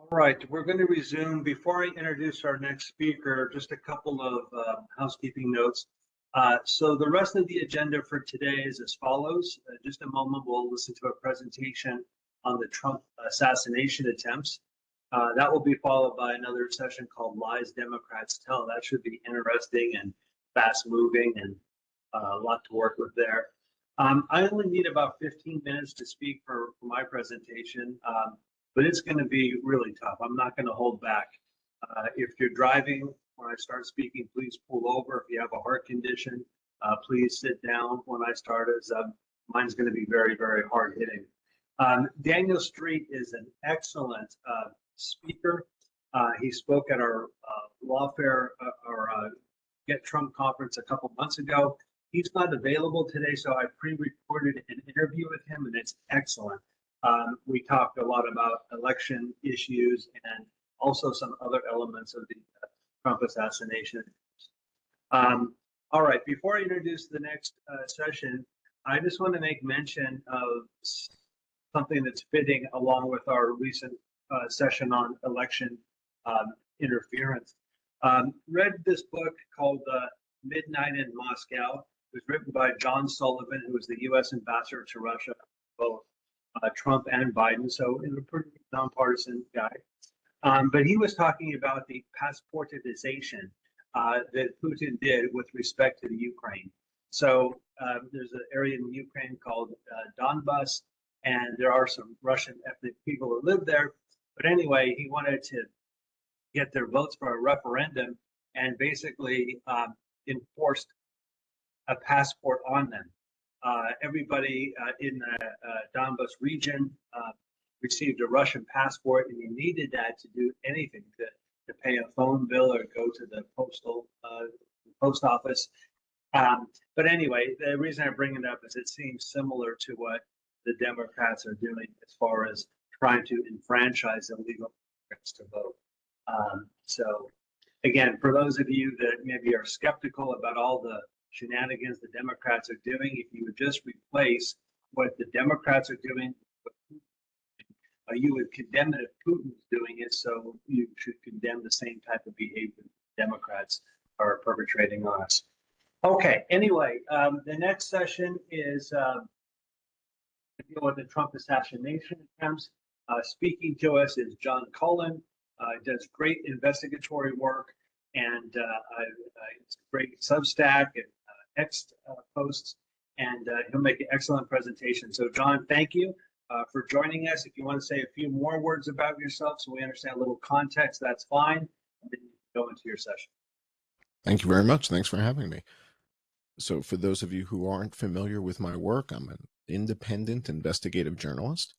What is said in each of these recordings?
All right, we're going to resume. Before I introduce our next speaker, just a couple of housekeeping notes. So the rest of the agenda for today is as follows. Just a moment, we'll listen to a presentation on the Trump assassination attempts. That will be followed by another session called Lies Democrats Tell. That should be interesting and fast moving and a lot to work with there. I only need about 15 minutes to speak for my presentation. But it's going to be really tough. I'm not going to hold back. If you're driving when I start speaking, please pull over. If you have a heart condition, please sit down when I start, as mine's going to be very, very hard hitting. Daniel Street is an excellent speaker. He spoke at our lawfare or Get Trump conference a couple months ago. He's not available today, so I pre-recorded an interview with him, and it's excellent. We talked a lot about election issues and also some other elements of the Trump assassination. All right, before I introduce the next session, I just want to make mention of something that's fitting along with our recent session on election interference. Read this book called Midnight in Moscow. It was written by John Sullivan, who was the U.S. ambassador to Russia, both Trump and Biden, so a pretty nonpartisan guy. But he was talking about the passportization that Putin did with respect to the Ukraine. So there's an area in Ukraine called Donbas, and there are some Russian ethnic people who live there. But anyway, he wanted to get their votes for a referendum and basically enforced a passport on them. Everybody in the Donbas region received a Russian passport, and you needed that to do anything, to pay a phone bill or go to the post office. But anyway, the reason I bring it up is it seems similar to what the Democrats are doing as far as trying to enfranchise illegal immigrants to vote. So again, for those of you that maybe are skeptical about all the shenanigans the Democrats are doing, if you would just replace what the Democrats are doing, you would condemn it if Putin's doing it, so you should condemn the same type of behavior Democrats are perpetrating on us. Okay, anyway, the next session is to deal with the Trump assassination attempts. Speaking to us is John Cullen. Does great investigatory work, and it's a great Substack and X posts, and he'll make an excellent presentation. So John, thank you for joining us. If you want to say a few more words about yourself so we understand a little context, that's fine. And then you can go into your session. Thank you very much. Thanks for having me. So for those of you who aren't familiar with my work, I'm an independent investigative journalist.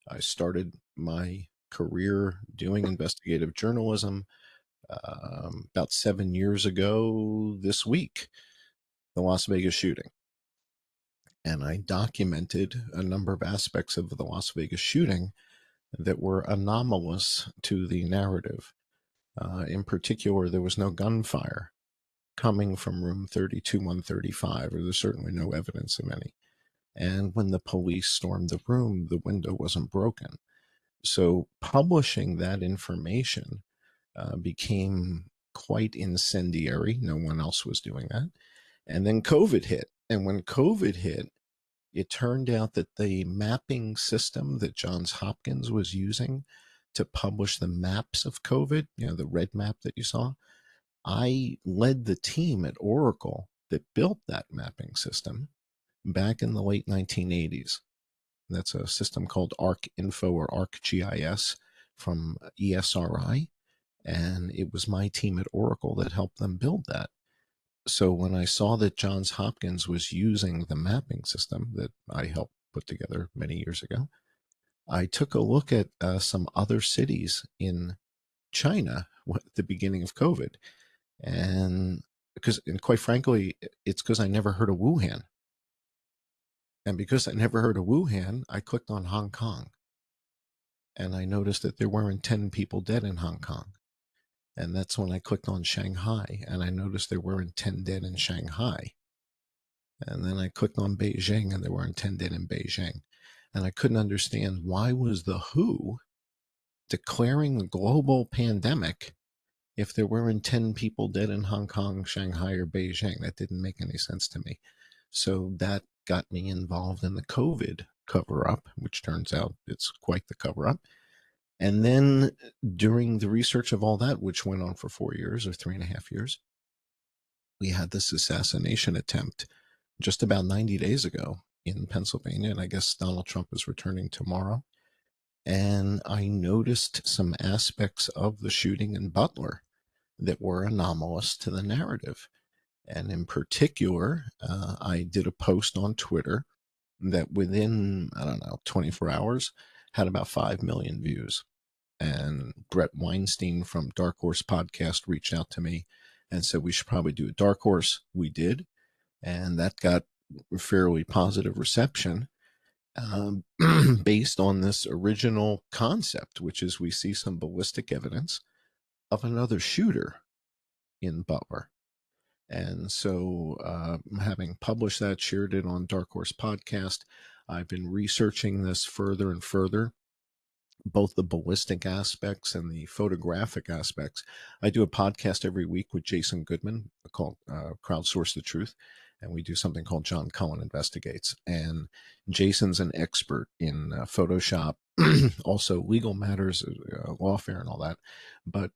I started my career doing investigative journalism about 7 years ago this week, the Las Vegas shooting. And I documented a number of aspects of the Las Vegas shooting that were anomalous to the narrative. In particular, there was no gunfire coming from room 32-135, or there's certainly no evidence of any. And when the police stormed the room, the window wasn't broken. So publishing that information became quite incendiary. No one else was doing that. And then COVID hit. And when COVID hit, it turned out that the mapping system that Johns Hopkins was using to publish the maps of COVID, you know, the red map that you saw, I led the team at Oracle that built that mapping system back in the late 1980s. That's a system called ArcInfo or ArcGIS from ESRI. And it was my team at Oracle that helped them build that. So when I saw that Johns Hopkins was using the mapping system that I helped put together many years ago, I took a look at some other cities in China at the beginning of COVID. And quite frankly, it's because I never heard of Wuhan. And because I never heard of Wuhan, I clicked on Hong Kong. And I noticed that there weren't 10 people dead in Hong Kong. And that's when I clicked on Shanghai, and I noticed there weren't 10 dead in Shanghai. And then I clicked on Beijing, and there weren't 10 dead in Beijing. And I couldn't understand, why was the WHO declaring a global pandemic if there weren't 10 people dead in Hong Kong, Shanghai, or Beijing. That didn't make any sense to me. So that got me involved in the COVID cover-up, which turns out it's quite the cover-up. And then during the research of all that, which went on for 4 years or 3.5 years, we had this assassination attempt just about 90 days ago in Pennsylvania. And I guess Donald Trump is returning tomorrow. And I noticed some aspects of the shooting in Butler that were anomalous to the narrative. And in particular, I did a post on Twitter that within, 24 hours had about 5 million views. And Brett Weinstein from Dark Horse Podcast reached out to me and said we should probably do a Dark Horse. We did. And that got a fairly positive reception. Based on this original concept, which is we see some ballistic evidence of another shooter in Butler. And so having published that, shared it on Dark Horse Podcast, I've been researching this further and further, both the ballistic aspects and the photographic aspects. I do a podcast every week with Jason Goodman called Crowdsource the Truth. And we do something called John Cullen Investigates. And Jason's an expert in Photoshop, also legal matters, lawfare and all that. But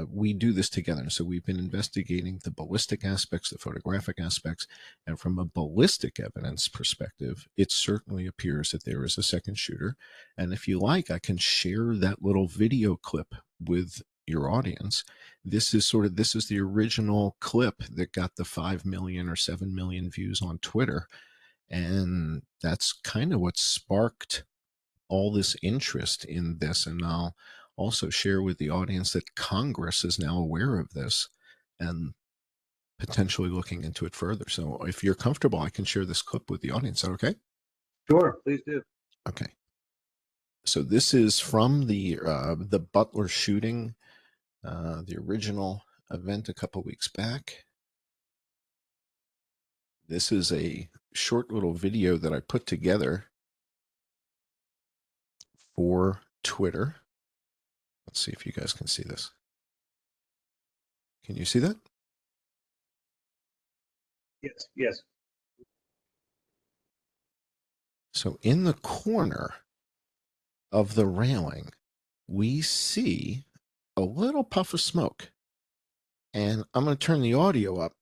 we do this together. So we've been investigating the ballistic aspects, the photographic aspects. And from a ballistic evidence perspective, it certainly appears that there is a second shooter. And if you like, I can share that little video clip with your audience. This is the original clip that got the 5 million or 7 million views on Twitter. And that's kind of what sparked all this interest in this. And I'll also share with the audience that Congress is now aware of this and potentially looking into it further. So if you're comfortable, I can share this clip with the audience. Is that okay? Sure, please do. Okay. So this is from the Butler shooting, the original event a couple weeks back. This is a short little video that I put together for Twitter. Let's see if you guys can see this. Can you see that? Yes. So in the corner of the railing, we see a little puff of smoke. And I'm going to turn the audio up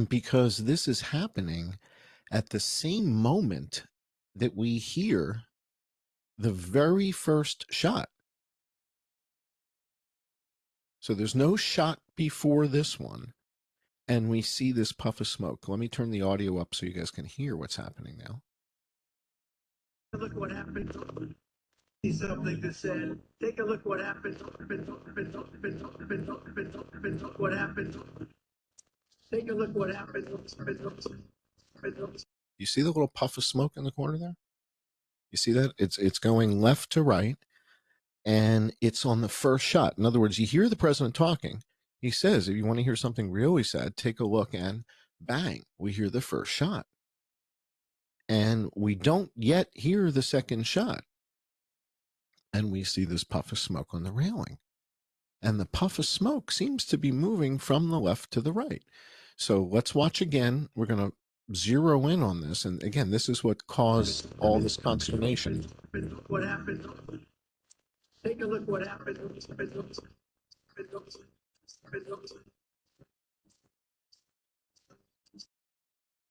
because this is happening at the same moment that we hear the very first shot. So there's no shot before this one. And we see this puff of smoke. Let me turn the audio up so you guys can hear what's happening now. Look what happened. See something that said, take a look what happened. What happened. Take a look what happened. You see the little puff of smoke in the corner there? You see that? It's going left to right, and it's on the first shot. In other words, you hear the president talking. He says, if you want to hear something real, he said, take a look, and bang, we hear the first shot. And we don't yet hear the second shot. And we see this puff of smoke on the railing. And the puff of smoke seems to be moving from the left to the right. So let's watch again. We're going to zero in on this. And again, this is what caused all this consternation. What happened? Take a look what happened.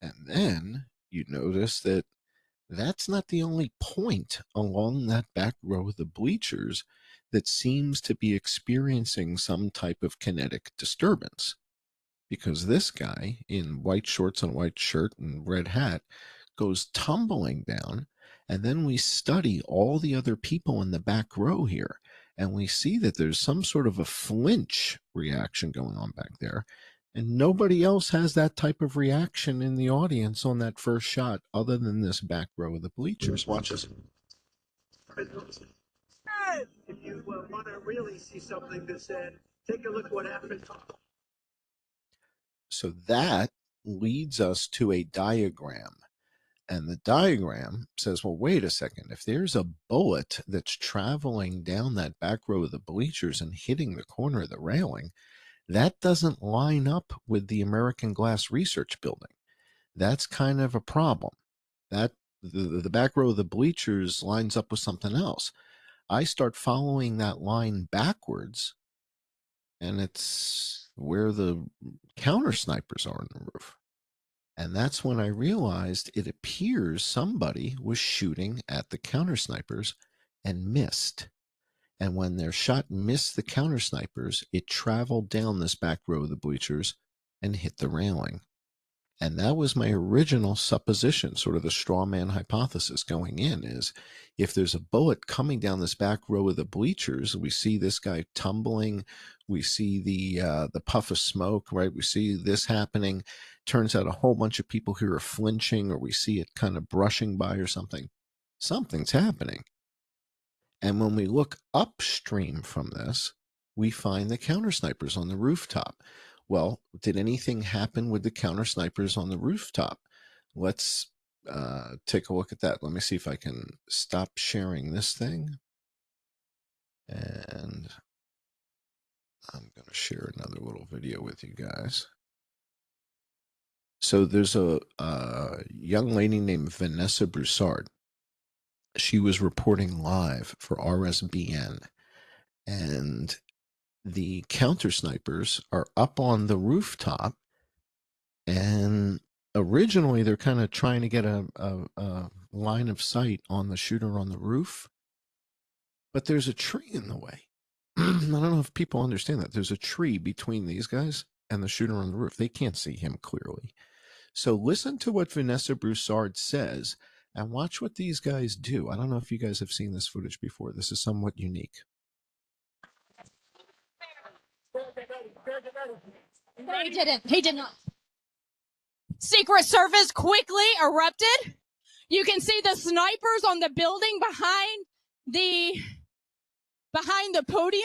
And then you notice that that's not the only point along that back row of the bleachers that seems to be experiencing some type of kinetic disturbance. Because this guy in white shorts and white shirt and red hat goes tumbling down. And then we study all the other people in the back row here. And we see that there's some sort of a flinch reaction going on back there. And nobody else has that type of reaction in the audience on that first shot other than this back row of the bleachers. Watch this. If you want to really see something that said, take a look what happened. So that leads us to a diagram And the diagram says, well, wait a second. If there's a bullet that's traveling down that back row of the bleachers and hitting the corner of the railing, that doesn't line up with the American Glass Research Building. That's kind of a problem. That the back row of the bleachers lines up with something else. I start following that line backwards, and it's where the counter snipers are on the roof. And that's when I realized it appears somebody was shooting at the counter snipers and missed. And when their shot missed the counter snipers, it traveled down this back row of the bleachers and hit the railing. And that was my original supposition, sort of the straw man hypothesis going in, is if there's a bullet coming down this back row of the bleachers, we see this guy tumbling, we see the puff of smoke, right? We see this happening. Turns out a whole bunch of people here are flinching, or we see it kind of brushing by or something. Something's happening. And when we look upstream from this, we find the counter snipers on the rooftop. Well, did anything happen with the counter snipers on the rooftop? Let's take a look at that. Let me see if I can stop sharing this thing. And I'm going to share another little video with you guys. So there's a young lady named Vanessa Broussard. She was reporting live for RSBN. And the counter snipers are up on the rooftop, and originally they're kind of trying to get a line of sight on the shooter on the roof, but there's a tree in the way. I don't know if people understand that. There's a tree between these guys and the shooter on the roof. They can't see him clearly. So listen to what Vanessa Broussard says and watch what these guys do. I don't know if you guys have seen this footage before. This is somewhat unique. No, he didn't. He did not. Secret Service quickly erupted. You can see the snipers on the building behind the podium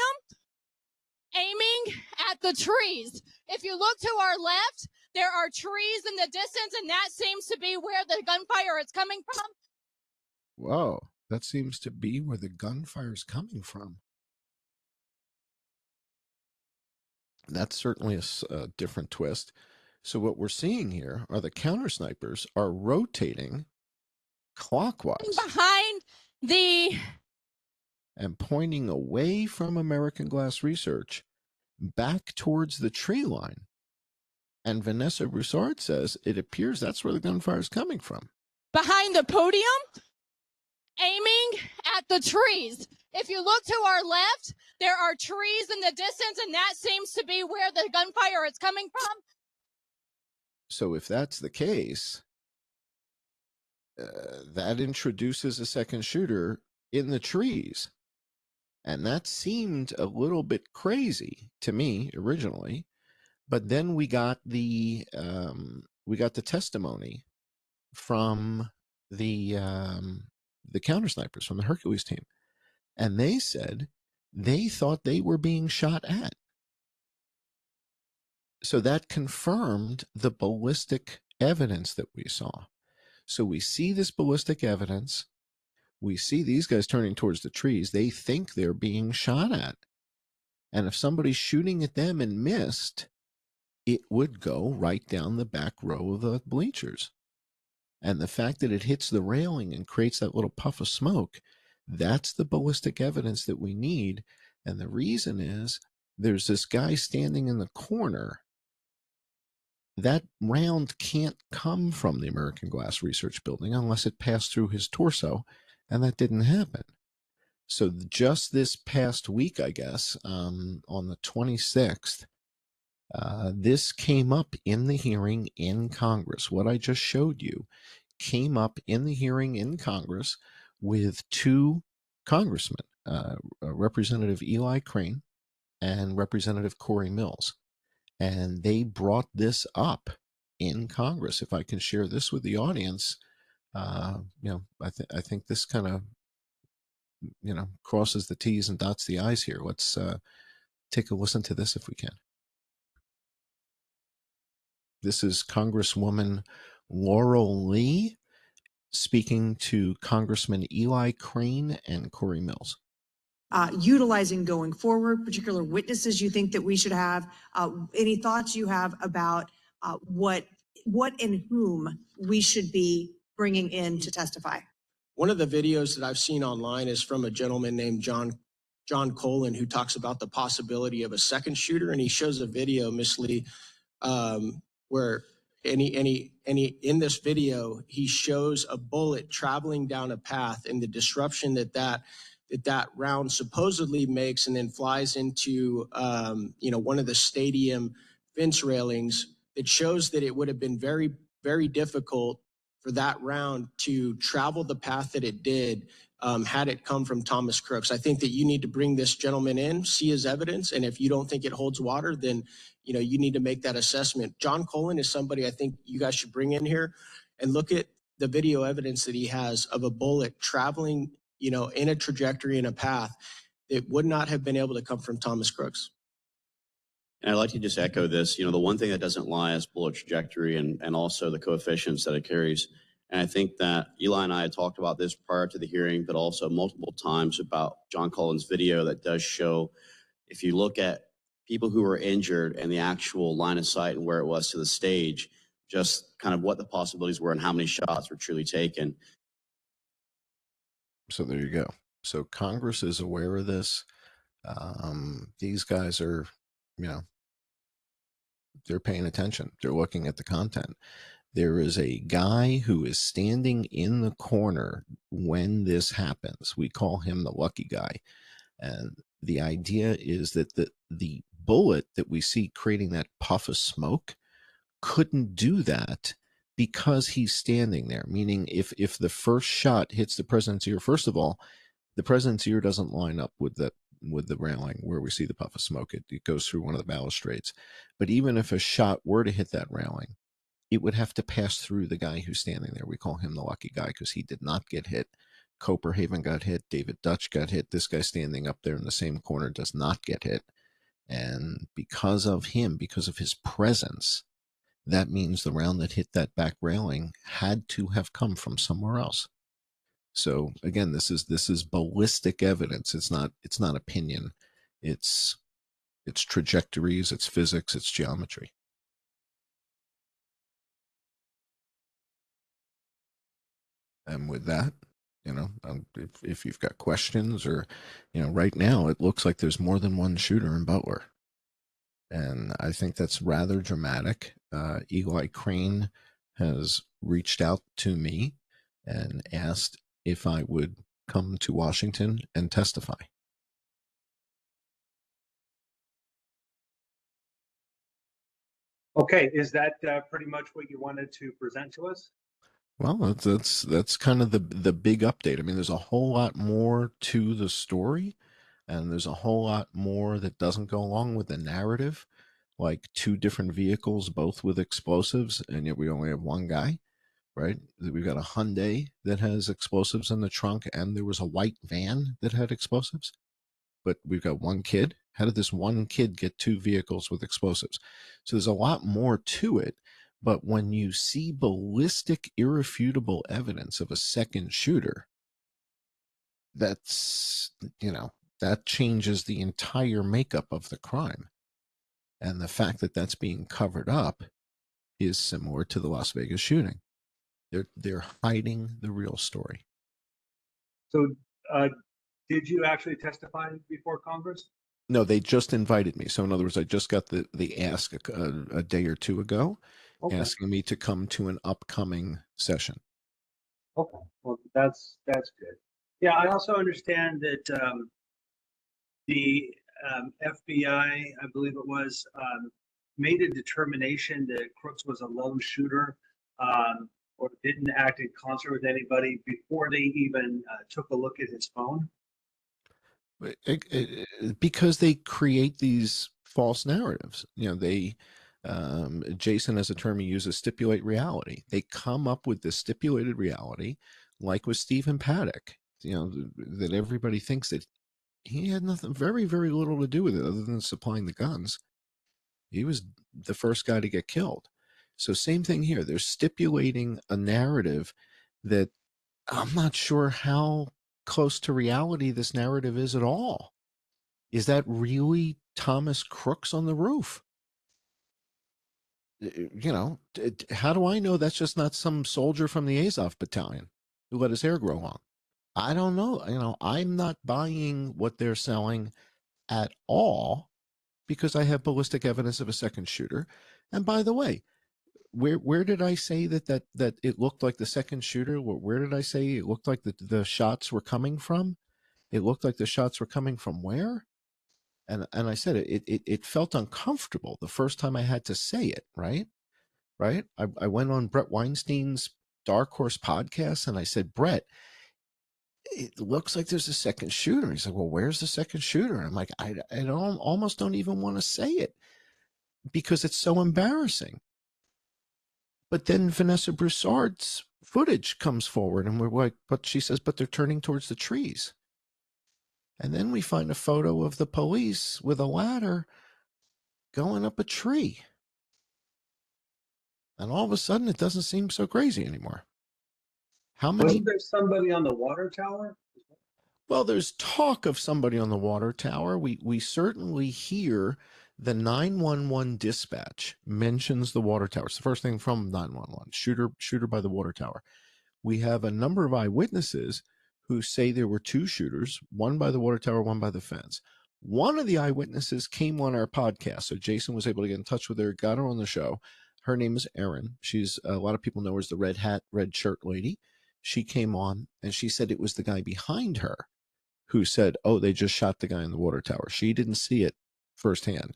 aiming at the trees. If you look to our left, there are trees in the distance, and that seems to be where the gunfire is coming from. Whoa, that seems to be where the gunfire is coming from. That's certainly a different twist. So what we're seeing here are the counter snipers are rotating clockwise behind and pointing away from American Glass Research back towards the tree line. And Vanessa Broussard says it appears that's where the gunfire is coming from. Behind the podium, aiming at the trees. If you look to our left, there are trees in the distance, and that seems to be where the gunfire is coming from. So if that's the case, that introduces a second shooter in the trees. And that seemed a little bit crazy to me originally. But then we got the testimony from the counter snipers from the Hercules team, and they said they thought they were being shot at. So that confirmed the ballistic evidence that we saw. So we see this ballistic evidence. We see these guys turning towards the trees. They think they're being shot at, and if somebody's shooting at them and missed, it would go right down the back row of the bleachers. And the fact that it hits the railing and creates that little puff of smoke, that's the ballistic evidence that we need. And the reason is there's this guy standing in the corner. That round can't come from the American Glass Research Building unless it passed through his torso, and that didn't happen. So just this past week, I guess, on the 26th, this came up in the hearing in Congress. What I just showed you came up in the hearing in Congress with two congressmen, Representative Eli Crane and Representative Corey Mills. And they brought this up in Congress. If I can share this with the audience, I think this kind of, crosses the T's and dots the I's here. Let's take a listen to this if we can. This is Congresswoman Laurel Lee, speaking to Congressman Eli Crane and Corey Mills. Utilizing going forward, particular witnesses you think that we should have, any thoughts you have about what and whom we should be bringing in to testify? One of the videos that I've seen online is from a gentleman named John Cullen, who talks about the possibility of a second shooter, and he shows a video, Miss Lee, where in this video he shows a bullet traveling down a path and the disruption that round supposedly makes, and then flies into one of the stadium fence railings. That shows that it would have been very, very difficult for that round to travel the path that it did had it come from Thomas Crooks. I think that you need to bring this gentleman in, see his evidence, and if you don't think it holds water, then you need to make that assessment. John Cullen is somebody I think you guys should bring in here and look at the video evidence that he has of a bullet traveling, in a trajectory, in a path that would not have been able to come from Thomas Crooks. And I'd like to just echo this. The one thing that doesn't lie is bullet trajectory and also the coefficients that it carries. And I think that Eli and I had talked about this prior to the hearing, but also multiple times about John Cullen's video that does show, if you look at people who were injured and the actual line of sight and where it was to the stage, just kind of what the possibilities were and how many shots were truly taken. So there you go. So Congress is aware of this. These guys are, they're paying attention. They're looking at the content. There is a guy who is standing in the corner when this happens. We call him the lucky guy. And the idea is that the bullet that we see creating that puff of smoke couldn't do that because he's standing there. Meaning if the first shot hits the president's ear, first of all, the president's ear doesn't line up with the railing where we see the puff of smoke. It goes through one of the balustrades. But even if a shot were to hit that railing, it would have to pass through the guy who's standing there. We call him the lucky guy because he did not get hit. Coperhaven got hit. David Dutch got hit. This guy standing up there in the same corner does not get hit. And because of him, because of his presence, that means the round that hit that back railing had to have come from somewhere else. So again, this is ballistic evidence. It's not opinion. It's trajectories, it's physics, it's geometry. And with that, if you've got questions or, right now it looks like there's more than one shooter in Butler. And I think that's rather dramatic. Eli Crane has reached out to me and asked if I would come to Washington and testify. Okay, is that pretty much what you wanted to present to us? Well, that's kind of the big update. I mean, there's a whole lot more to the story, and there's a whole lot more that doesn't go along with the narrative, like 2 different vehicles, both with explosives, and yet we only have one guy, right? We've got a Hyundai that has explosives in the trunk, and there was a white van that had explosives, but we've got one kid. How did this one kid get 2 vehicles with explosives? So there's a lot more to it. But when you see ballistic, irrefutable evidence of a second shooter, that's, that changes the entire makeup of the crime. And the fact that that's being covered up is similar to the Las Vegas shooting. They're hiding the real story. So did you actually testify before Congress? No, they just invited me. So in other words, I just got the ask a day or 2 ago. Okay. Asking me to come to an upcoming session. Okay, well, that's good. Yeah, I also understand that the FBI, I believe it was, made a determination that Crooks was a lone shooter or didn't act in concert with anybody before they even took a look at his phone. Because they create these false narratives. Jason, as a term he uses, stipulate reality. They come up with this stipulated reality, like with Stephen Paddock, that everybody thinks that he had nothing, very, very little to do with it other than supplying the guns. He was the first guy to get killed. So same thing here. They're stipulating a narrative that I'm not sure how close to reality this narrative is at all. Is that really Thomas Crooks on the roof? You know, how do I know that's just not some soldier from the Azov battalion who let his hair grow long? I don't know. You know, I'm not buying what they're selling at all because I have ballistic evidence of a second shooter. And by the way, where did I say that it looked like the second shooter? Where did I say it looked like the shots were coming from? It looked like the shots were coming from where? And I said it felt uncomfortable the first time I had to say it, right? I went on Brett Weinstein's Dark Horse podcast and I said, Brett, it looks like there's a second shooter. He's like, well, where's the second shooter? And I'm like, I almost don't even want to say it because it's so embarrassing. But then Vanessa Broussard's footage comes forward and we're like, but she says, but they're turning towards the trees. And then we find a photo of the police with a ladder going up a tree. And all of a sudden, it doesn't seem so crazy anymore. How many? Wasn't there somebody on the water tower? Well, there's talk of somebody on the water tower. We certainly hear the 911 dispatch mentions the water tower. It's the first thing from 911, shooter by the water tower. We have a number of eyewitnesses who say there were two shooters, one by the water tower, one by the fence. One of the eyewitnesses came on our podcast, so Jason was able to get in touch with her, got her on the show. Her name is Erin. She's, a lot of people know her as the red hat, red shirt lady. She came on and she said it was the guy behind her who said, oh, they just shot the guy in the water tower. She didn't see it firsthand.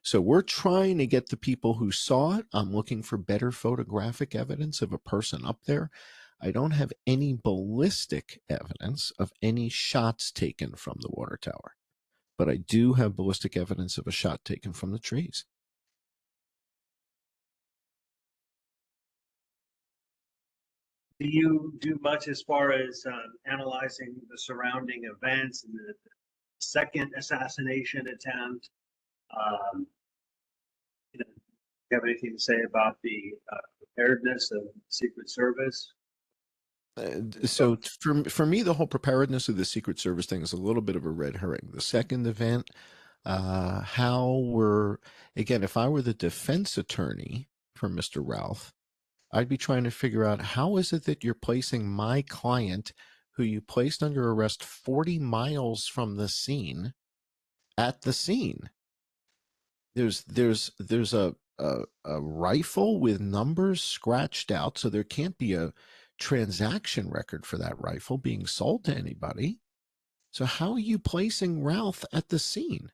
So we're trying to get the people who saw it. I'm looking for better photographic evidence of a person up there. I don't have any ballistic evidence of any shots taken from the water tower, but I do have ballistic evidence of a shot taken from the trees. Do you do much as far as analyzing the surrounding events and the second assassination attempt? You know, do you have anything to say about the preparedness of the Secret Service? So for me, the whole preparedness of the Secret Service thing is a little bit of a red herring. The second event, again, if I were the defense attorney for Mr. Routh, I'd be trying to figure out how is it that you're placing my client, who you placed under arrest 40 miles from the scene, at the scene. There's a rifle with numbers scratched out, so there can't be a transaction record for that rifle being sold to anybody. So how are you placing Routh at the scene?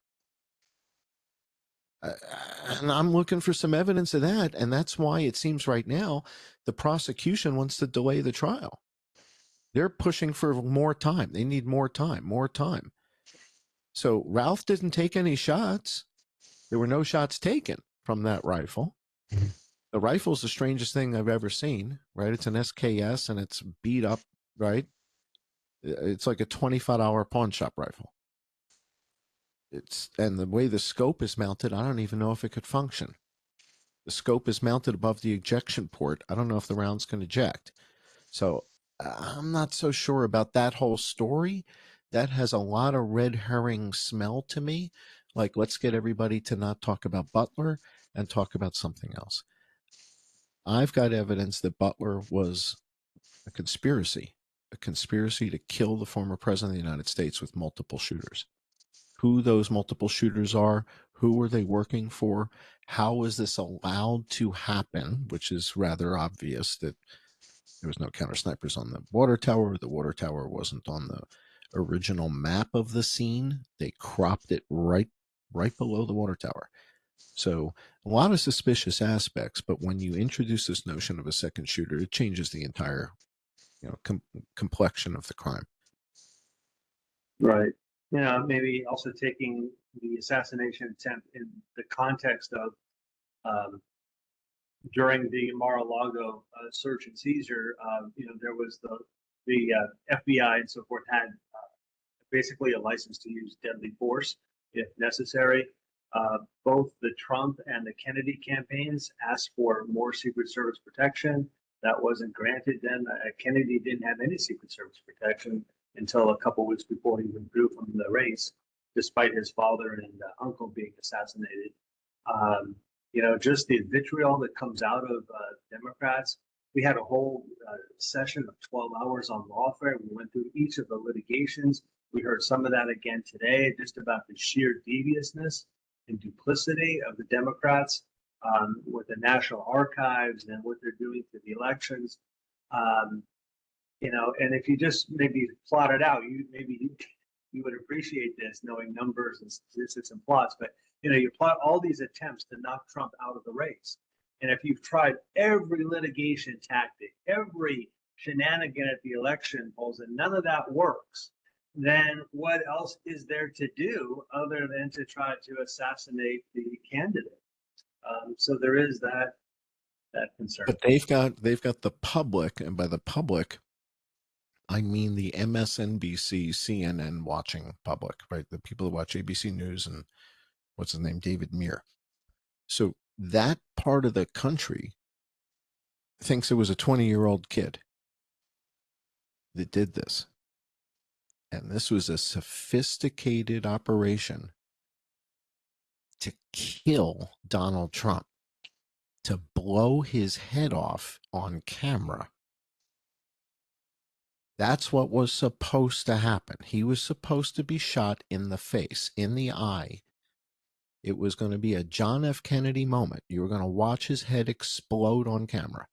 And I'm looking for some evidence of that, and that's why it seems right now the prosecution wants to delay the trial. They're pushing for more time. They need more time. So Routh didn't take any shots. There were no shots taken from that rifle. The rifle's the strangest thing I've ever seen, right? It's an SKS and it's beat up, right? It's like a $25 pawn shop rifle. And the way the scope is mounted, I don't even know if it could function. The scope is mounted above the ejection port. I don't know if the rounds can eject. So I'm not so sure about that whole story. That has a lot of red herring smell to me. Like, let's get everybody to not talk about Butler and talk about something else. I've got evidence that Butler was a conspiracy to kill the former president of the United States with multiple shooters. Who those multiple shooters are, who were they working for, how was this allowed to happen, which is rather obvious that there was no counter snipers on the water tower. The water tower wasn't on the original map of the scene. They cropped it right below the water tower. So a lot of suspicious aspects, but when you introduce this notion of a second shooter, it changes the entire, complexion of the crime. Right. Maybe also taking the assassination attempt in the context of during the Mar-a-Lago search and seizure, there was the FBI and so forth had basically a license to use deadly force if necessary. Both the Trump and the Kennedy campaigns asked for more Secret Service protection. that wasn't granted then. Kennedy didn't have any Secret Service protection until a couple weeks before he withdrew from the race, despite his father and uncle being assassinated. You know, just the vitriol that comes out of Democrats. We had a whole session of 12 hours on lawfare. We went through each of the litigations. We heard some of that again today, just about the sheer deviousness and duplicity of the Democrats with the National Archives and what they're doing to the elections. You know, and if you just maybe plot it out, you would appreciate this, knowing numbers and statistics and plots. But you know, you plot all these attempts to knock Trump out of the race, and if you've tried every litigation tactic, every shenanigan at the election polls, and none of that works, then what else is there to do other than to try to assassinate the candidate? So there is that concern. But they've got the public, and by the public, I mean the MSNBC, CNN watching public, right? The people who watch ABC News and what's his name, David Muir. So that part of the country thinks it was a 20-year-old kid that did this. And this was a sophisticated operation to kill Donald Trump, to blow his head off on camera. That's what was supposed to happen. He was supposed to be shot in the face, in the eye. It was going to be a John F. Kennedy moment. You were going to watch his head explode on camera.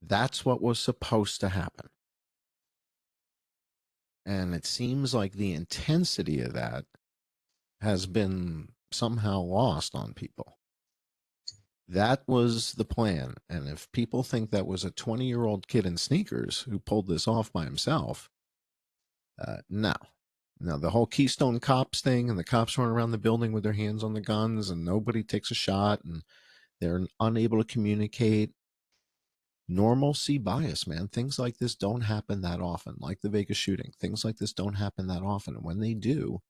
That's what was supposed to happen. And it seems like the intensity of that has been somehow lost on people. That was the plan. And if people think that was a 20-year-old kid in sneakers who pulled this off by himself, no. Now, the whole Keystone Cops thing, and the cops run around the building with their hands on the guns and nobody takes a shot and they're unable to communicate. Normalcy bias, man. Things like this don't happen that often, like the Vegas shooting. Things like this don't happen that often. And when they do,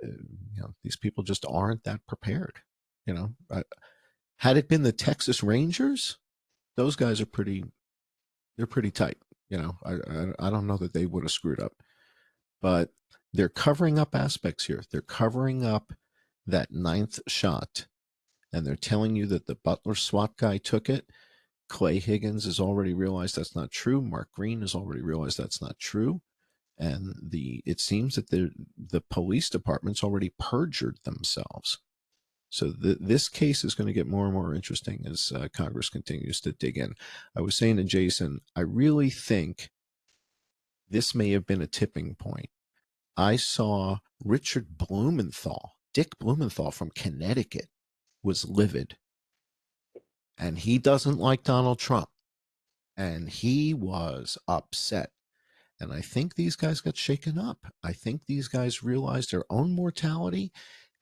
you know, these people just aren't that prepared. You know, had it been the Texas Rangers, those guys are they're pretty tight. You know, I don't know that they would have screwed up, but they're covering up aspects here. They're covering up that 9th shot, and they're telling you that the Butler SWAT guy took it. Clay Higgins has already realized that's not true. Mark Green has already realized that's not true. And it seems that the police department's already perjured themselves. So this case is going to get more and more interesting as Congress continues to dig in. I was saying to Jason, I really think this may have been a tipping point. I saw Richard Blumenthal, Dick Blumenthal from Connecticut, was livid. And he doesn't like Donald Trump. And he was upset. And I think these guys got shaken up. I think these guys realized their own mortality,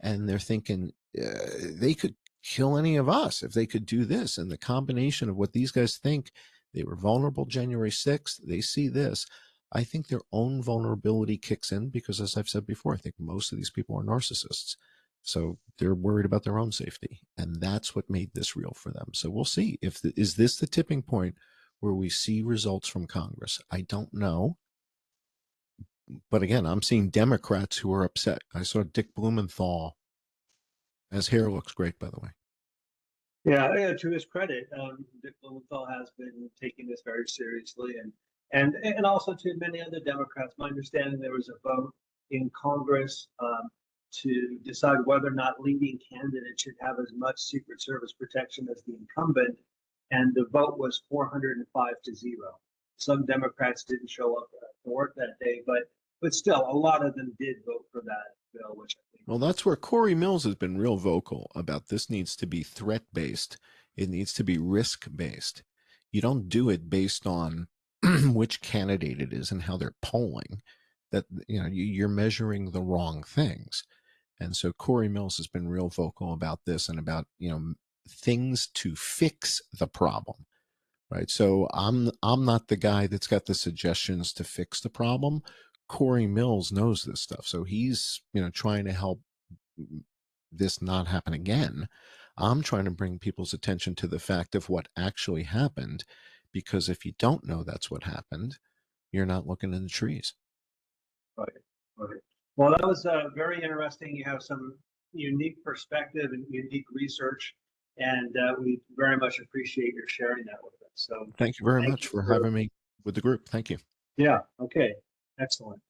and they're thinking they could kill any of us if they could do this. And the combination of what these guys think, they were vulnerable January 6th, they see this. I think their own vulnerability kicks in because, as I've said before, I think most of these people are narcissists. So they're worried about their own safety. And that's what made this real for them. So we'll see. Is this the tipping point where we see results from Congress? I don't know. But again, I'm seeing Democrats who are upset. I saw Dick Blumenthal. His hair looks great, by the way. Yeah, to his credit, Dick Blumenthal has been taking this very seriously, and also to many other Democrats. My understanding, there was a vote in Congress to decide whether or not leading candidates should have as much Secret Service protection as the incumbent, and the vote was 405 to 0. Some Democrats didn't show up to work that day, but still, a lot of them did vote for that bill, which I think. Well, that's where Corey Mills has been real vocal about. This needs to be threat-based. It needs to be risk-based. You don't do it based on which candidate it is and how they're polling. That, you know, you're measuring the wrong things. And so Corey Mills has been real vocal about this and about, you know, things to fix the problem. Right. So I'm not the guy that's got the suggestions to fix the problem. Corey Mills knows this stuff. So he's, you know, trying to help this not happen again. I'm trying to bring people's attention to the fact of what actually happened, because if you don't know that's what happened, you're not looking in the trees. Right, right. Well, that was very interesting. You have some unique perspective and unique research, and we very much appreciate your sharing that with us. So Thank you very much for having me with the group. Thank you. yeah, okay, excellent.